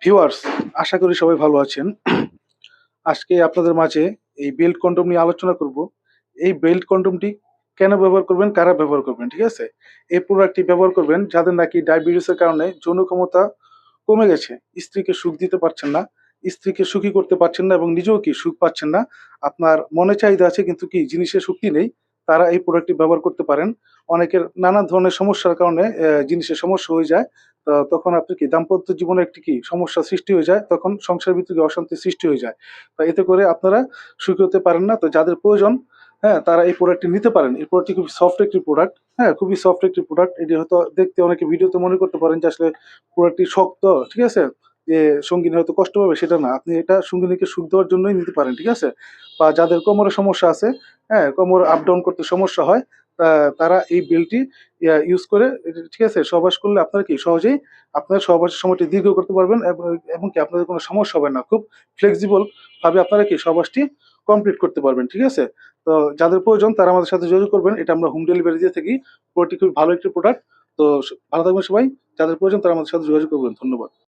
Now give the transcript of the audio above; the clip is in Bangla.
ভিউয়ার্স, আশা করি সবাই ভালো আছেন। আজকে আপনাদের মাঝে এই বেল্ট কন্ডোম নিয়ে আলোচনা করব। এই বেল্ট কন্ডোমটি কেন ব্যবহার করবেন, কারা ব্যবহার করবেন, ঠিক আছে? এই প্রোডাক্টটি ব্যবহার করবেন যাদের নাকি ডায়াবেটিসের কারণে যৌন ক্ষমতা কমে গেছে। স্ত্রীকে সুখ দিতে পারছেন না, স্ত্রীকে সুখী করতে পারছেন না এবং নিজেও কি সুখ পাচ্ছেন না। আপনার মনে চাহিদা আছে কিন্তু কি জিনিসের শক্তি নেই। তারা এই প্রোডাক্টটি ব্যবহার করতে পারেন। অনেকের নানা ধরনের সমস্যার কারণে জিনিসের সমস্যা হয়ে যায়। তখন আপনি কি দাম্পত্য জীবনে একটি কি সমস্যা সৃষ্টি হয়ে যায়, তখন সংসারের ভিতরে অশান্তির সৃষ্টি হয়ে যায়। তো এতে করে আপনারা সুখী হতে পারেন না। তো যাদের প্রয়োজন, হ্যাঁ, তারা এই প্রোডাক্টটি নিতে পারেন। এই প্রোডাক্টটি খুবই সফট একটি প্রোডাক্ট। হ্যাঁ, খুবই সফট একটি প্রোডাক্ট। এটি হয়তো দেখতে অনেকে ভিডিওতে মনে করতে পারেন যে আসলে প্রোডাক্টটি শক্ত, ঠিক আছে? যে সঙ্গিনী হয়তো কষ্ট পাবে সেটা না। আপনি এটা সঙ্গিনীকে সুখ দেওয়ার জন্যই নিতে পারেন, ঠিক আছে? বা যাদের কোমরের সমস্যা আছে, হ্যাঁ, কোমর আপ ডাউন করতে সমস্যা হয়, তারা এই বেল্টটি ইউজ করে, ঠিক আছে? সহবাস করলে আপনারা কি সহজেই আপনার সহবাসের সময়টি দীর্ঘ করতে পারবেন এবং কি আপনাদের কোনো সমস্যা হবে না। খুব ফ্লেক্সিবল ভাবে আপনারা কি সহবাসটি কমপ্লিট করতে পারবেন, ঠিক আছে? তো যাদের প্রয়োজন তারা আমাদের সাথে যোগাযোগ করবেন। এটা আমরা হোম ডেলিভারি দিয়ে থাকি। প্রোডাক্টটি খুবই ভালো একটি প্রোডাক্ট। তো ভালো থাকবেন সবাই। যাদের প্রয়োজন তারা আমাদের সাথে যোগাযোগ করবেন। ধন্যবাদ।